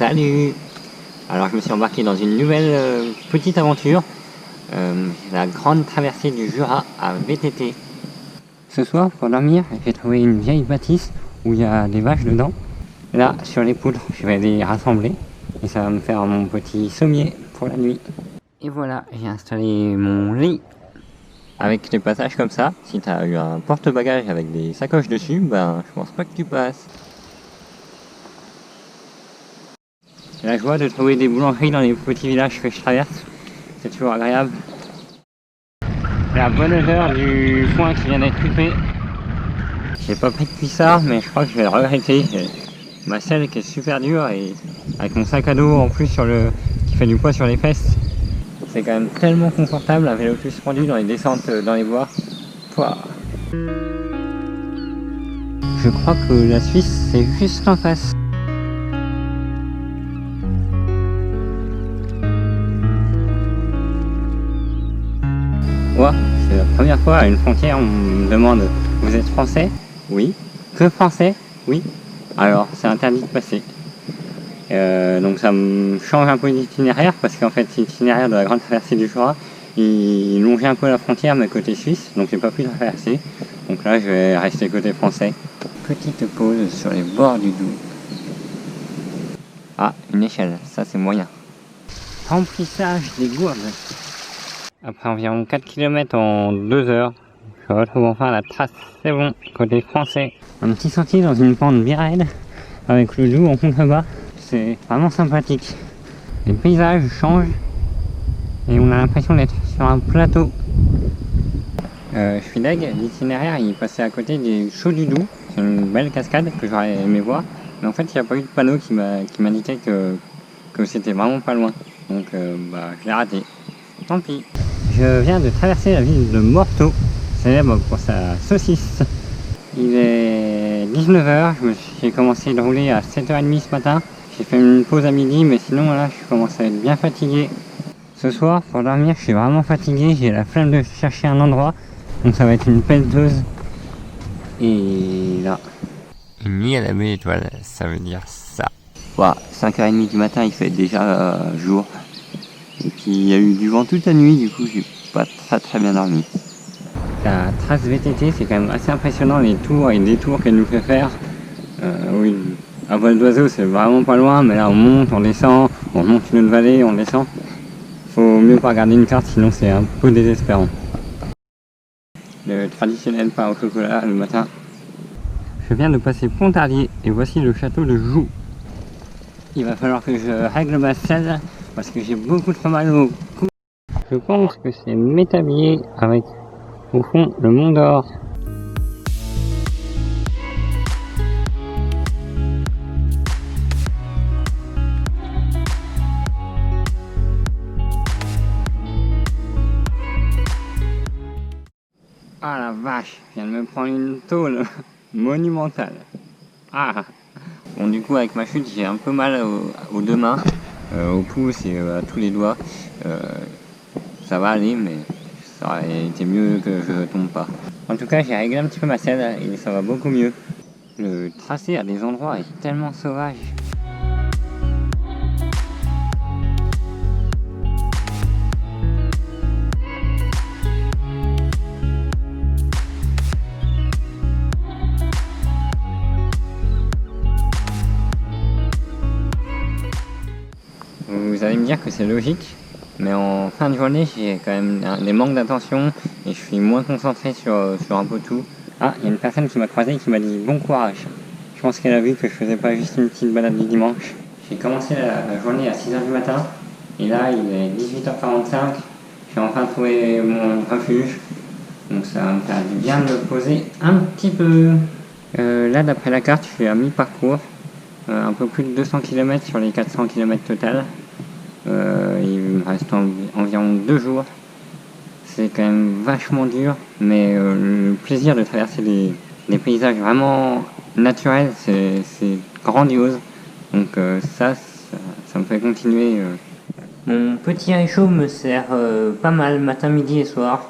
Salut! Alors je me suis embarqué dans une nouvelle petite aventure, la grande traversée du Jura à VTT. Ce soir, pour dormir, j'ai trouvé une vieille bâtisse où il y a des vaches dedans. Là, sur les poutres, je vais les rassembler et ça va me faire mon petit sommier pour la nuit. Et voilà, j'ai installé mon lit. Avec les passages comme ça, si tu as eu un porte-bagages avec des sacoches dessus, ben je pense pas que tu passes. J'ai la joie de trouver des boulangeries dans les petits villages que je traverse, c'est toujours agréable. La bonne odeur du foin qui vient d'être coupé. J'ai pas pris de cuissard, mais je crois que je vais le regretter. Ma selle qui est super dure et avec mon sac à dos en plus qui fait du poids sur les fesses. C'est quand même tellement confortable, un vélo suspendu dans les descentes dans les bois. Pouah. Je crois que la Suisse c'est juste en face. Moi, c'est la première fois à une frontière, on me demande « Vous êtes français ?» Oui. « Que français ?» Oui. Alors, c'est interdit de passer. Donc ça me change un peu d'itinéraire, parce qu'en fait, l'itinéraire de la grande traversée du Jura, il longeait un peu la frontière, mais côté suisse, donc j'ai pas pu traverser. Donc là, je vais rester côté français. Petite pause sur les bords du Doubs. Ah, une échelle, ça c'est moyen. Remplissage des gourdes. Après environ 4 km en 2 heures, je retrouve enfin la trace, c'est bon, côté français. Un petit sentier dans une pente bien raide, avec le Doubs en contrebas, c'est vraiment sympathique. Les paysages changent, et on a l'impression d'être sur un plateau. Je suis deg, l'itinéraire il passait à côté des Chauds du Doubs, c'est une belle cascade que j'aurais aimé voir, mais en fait il n'y a pas eu de panneau qui m'indiquait que c'était vraiment pas loin, donc je l'ai raté, tant pis. Je viens de traverser la ville de Morteau, célèbre pour sa saucisse. Il est 19 h, j'ai commencé de rouler à 7 h30 ce matin. J'ai fait une pause à midi, mais sinon là je commence à être bien fatigué. Ce soir, pour dormir, je suis vraiment fatigué, j'ai la flemme de chercher un endroit, donc ça va être une pelleteuse. Et là, une nuit à la belle étoile, ça veut dire ça. 5 h30 du matin, il fait déjà jour. Et puis il y a eu du vent toute la nuit, du coup j'ai pas très bien dormi. La trace VTT, c'est quand même assez impressionnant, les tours et détours qu'elle nous fait faire. Oui, à vol d'oiseau c'est vraiment pas loin, mais là on monte, on descend, on monte une autre vallée, on descend. Faut mieux pas regarder une carte, sinon c'est un peu désespérant. Le traditionnel pain au chocolat le matin. Je viens de passer Pontarlier et voici le château de Joux. Il va falloir que je règle ma selle parce que j'ai beaucoup trop mal au cou. Je pense que c'est Métabier avec au fond le Mont d'Or. Ah la vache, je viens de me prendre une tôle monumentale. Ah. Bon, du coup avec ma chute j'ai un peu mal aux deux mains, au pouce et à tous les doigts. Ça va aller, mais ça aurait été mieux que je tombe pas. En tout cas j'ai réglé un petit peu ma selle et ça va beaucoup mieux. Le tracé à des endroits est tellement sauvage. Vous allez me dire que c'est logique, mais en fin de journée j'ai quand même des manques d'attention et je suis moins concentré sur un peu tout. Ah, il y a une personne qui m'a croisé et qui m'a dit bon courage. Je pense qu'elle a vu que je faisais pas juste une petite balade du dimanche. J'ai commencé la journée à 6 h du matin et là il est 18 h 45. J'ai enfin trouvé mon refuge, donc ça va me faire du bien de me poser un petit peu. Là d'après la carte je suis à mi-parcours. Un peu plus de 200 km sur les 400 km total. Il me reste environ 2 jours. C'est quand même vachement dur, mais le plaisir de traverser des paysages vraiment naturels, c'est grandiose. Donc ça me fait continuer. Mon petit réchaud me sert pas mal matin, midi et soir.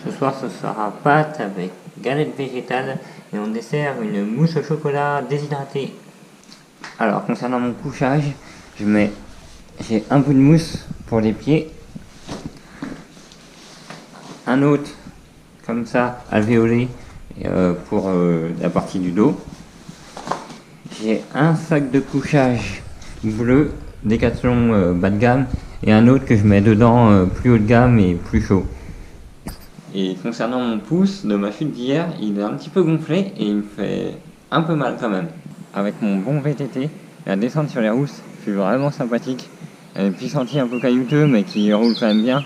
Ce soir ce sera pâte avec galette végétale et en dessert une mousse au chocolat déshydratée. Alors concernant mon couchage, j'ai un bout de mousse pour les pieds, un autre comme ça alvéolé pour la partie du dos. J'ai un sac de couchage bleu Decathlon bas de gamme et un autre que je mets dedans plus haut de gamme et plus chaud. Et concernant mon pouce de ma chute d'hier, il est un petit peu gonflé et il me fait un peu mal quand même. Avec mon bon VTT, la descente sur les rousses fut vraiment sympathique. Un petit sentier un peu caillouteux mais qui roule quand même bien.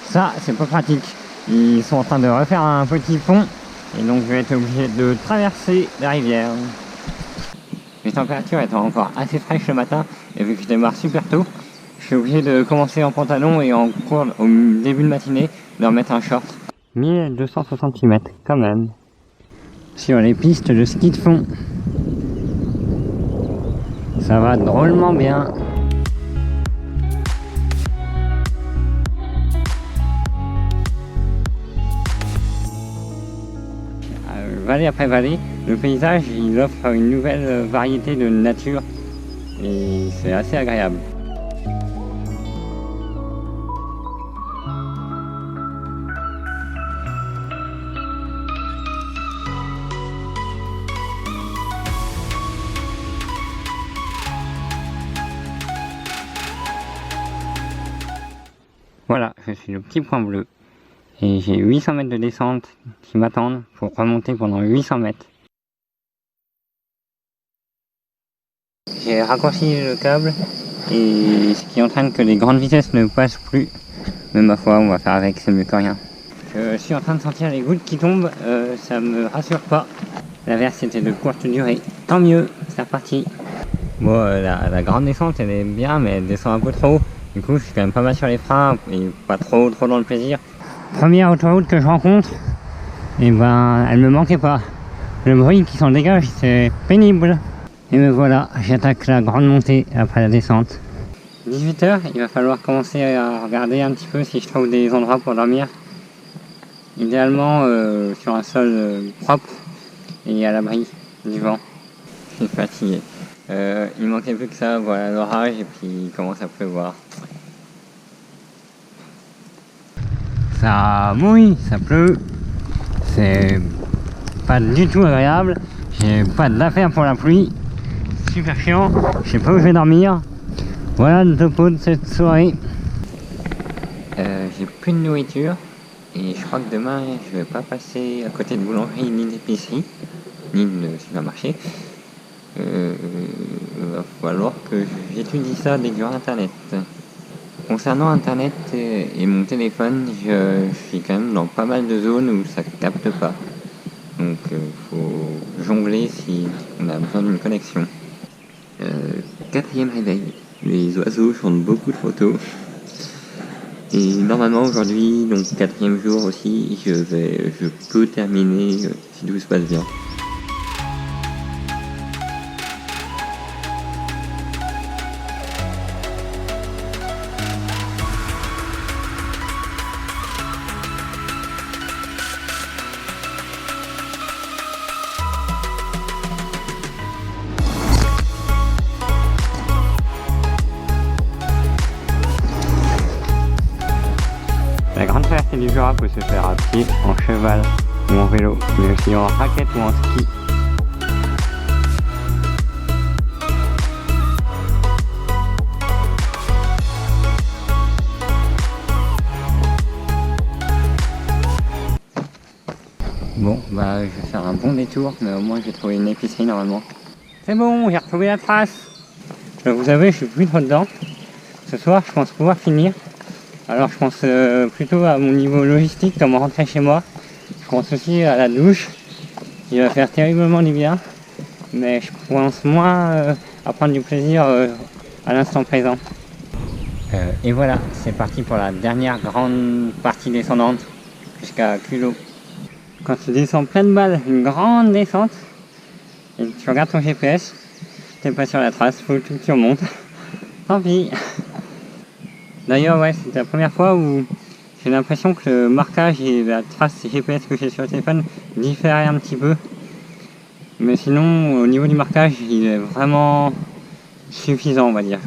Ça, c'est pas pratique. Ils sont en train de refaire un petit pont et donc je vais être obligé de traverser la rivière. Les températures étant encore assez fraîches le matin et vu que je démarre super tôt, je suis obligé de commencer en pantalon et en cours au début de matinée de remettre un short. 1260 mètres quand même. Sur les pistes de ski de fond. Ça va drôlement bien. Vallée après vallée, le paysage il offre une nouvelle variété de nature et c'est assez agréable. Voilà, je suis le petit point bleu. Et j'ai 800 mètres de descente qui m'attendent pour remonter pendant 800 mètres. J'ai raccourci le câble et ce qui entraîne que les grandes vitesses ne passent plus. Mais ma foi, on va faire avec, c'est mieux que rien. Je suis en train de sentir les gouttes qui tombent, ça me rassure pas. L'averse était de courte durée. Tant mieux, c'est reparti. Bon, la grande descente elle est bien, mais elle descend un peu trop haut. Du coup, je suis quand même pas mal sur les freins et pas trop dans le plaisir. Première autoroute que je rencontre, et ben elle me manquait pas. Le bruit qui s'en dégage, c'est pénible. Et me voilà, j'attaque la grande montée après la descente. 18 h, il va falloir commencer à regarder un petit peu si je trouve des endroits pour dormir. Idéalement sur un sol propre et à l'abri du vent. Je suis fatigué. Il manquait plus que ça, voilà l'orage et puis il commence à pleuvoir. Ça mouille, ça pleut, c'est pas du tout agréable, j'ai pas d'affaire pour la pluie, super chiant, je sais pas où je vais dormir. Voilà le topo de cette soirée. J'ai plus de nourriture et je crois que demain je vais pas passer à côté de boulangerie ni d'épicerie, ni de supermarché. Va falloir que j'étudie ça dès que j'aurai internet. Concernant internet et mon téléphone, je suis quand même dans pas mal de zones où ça capte pas. Donc faut jongler si on a besoin d'une connexion. Quatrième réveil. Les oiseaux chantent beaucoup de photos. Et normalement aujourd'hui, donc quatrième jour aussi, je peux terminer si tout se passe bien. La grande traversée du Jura peut se faire à pied, en cheval ou en vélo, mais aussi en raquette ou en ski. Bon, bah je vais faire un bon détour, mais au moins j'ai trouvé une épicerie normalement. C'est bon, j'ai retrouvé la trace. Je dois vous avouer, je suis plus trop dedans. Ce soir, je pense pouvoir finir. Alors je pense plutôt à mon niveau logistique, comment rentrer chez moi. Je pense aussi à la douche, qui va faire terriblement du bien. Mais je pense moins à prendre du plaisir à l'instant présent. Et voilà, c'est parti pour la dernière grande partie descendante, jusqu'à culot. Quand tu descends plein de balles, une grande descente, et que tu regardes ton GPS, t'es pas sur la trace, faut tout que tu remontes. Tant pis. D'ailleurs, ouais, c'est la première fois où j'ai l'impression que le marquage et la trace GPS que j'ai sur le téléphone différaient un petit peu. Mais sinon, au niveau du marquage, il est vraiment suffisant, on va dire.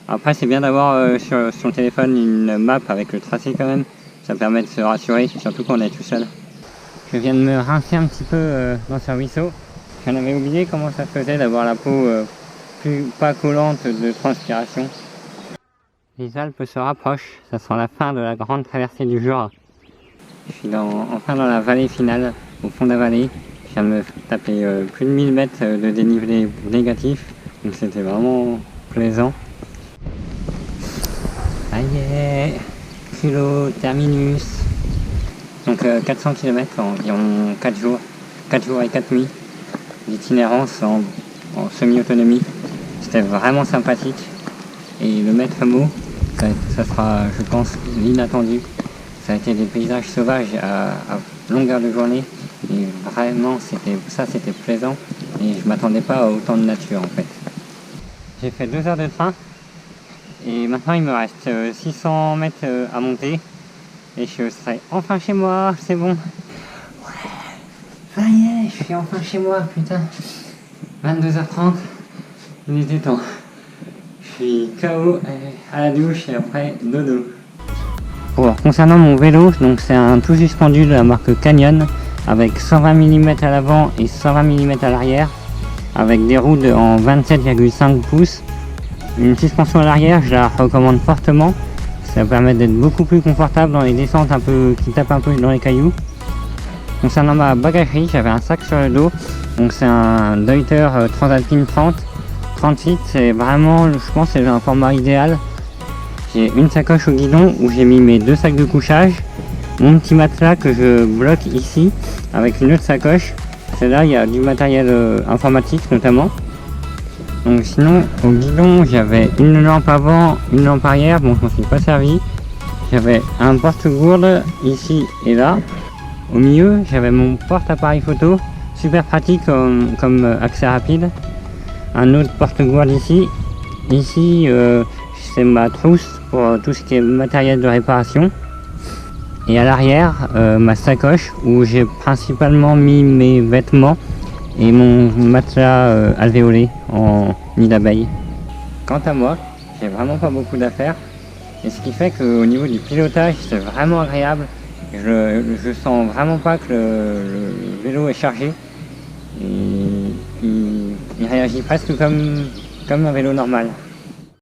Après, c'est bien d'avoir sur son téléphone une map avec le tracé quand même. Ça permet de se rassurer, surtout quand on est tout seul. Je viens de me rincer un petit peu dans ce ruisseau. J'en avais oublié comment ça faisait d'avoir la peau pas collante de transpiration. Les Alpes se rapprochent, ça sent la fin de la grande traversée du Jura. Je suis enfin dans la vallée finale, au fond de la vallée. Je viens de me taper plus de 1000 mètres de dénivelé négatif, donc c'était vraiment plaisant. Ça y est, culot terminus. Donc 400 km en environ 4 jours et 4 nuits d'itinérance en semi-autonomie. C'était vraiment sympathique. Et le maître mot, ça sera, je pense, l'inattendu. Ça a été des paysages sauvages à longueur de journée. Et vraiment, c'était plaisant. Et je m'attendais pas à autant de nature en fait. J'ai fait 2 heures de train. Et maintenant, il me reste 600 mètres à monter. Et je serai enfin chez moi, c'est bon. Ouais, ça y est, je suis enfin chez moi, putain. 22h30, il était temps. Je suis KO à la douche et après dodo. Bon, concernant mon vélo, donc c'est un tout suspendu de la marque Canyon avec 120 mm à l'avant et 120 mm à l'arrière, avec des roues en 27,5 pouces. Une suspension à l'arrière, je la recommande fortement. Ça permet d'être beaucoup plus confortable dans les descentes qui tapent un peu dans les cailloux. Concernant ma bagagerie, j'avais un sac sur le dos. Donc c'est un Deuter Transalpine 38. C'est vraiment, je pense, c'est un format idéal. J'ai une sacoche au guidon où j'ai mis mes 2 sacs de couchage, mon petit matelas que je bloque ici avec une autre sacoche. Celle-là, il y a du matériel informatique notamment. Donc sinon, au guidon, j'avais une lampe avant, une lampe arrière, bon je m'en suis pas servi. J'avais un porte-gourde ici et là. Au milieu, j'avais mon porte-appareil photo, super pratique comme accès rapide. Un autre porte-gourde ici. Ici, c'est ma trousse pour tout ce qui est matériel de réparation. Et à l'arrière, ma sacoche où j'ai principalement mis mes vêtements et mon matelas alvéolé en nid d'abeille. Quant à moi, j'ai vraiment pas beaucoup d'affaires, et ce qui fait qu'au niveau du pilotage, c'est vraiment agréable. Je sens vraiment pas que le vélo est chargé, et il réagit presque comme un vélo normal.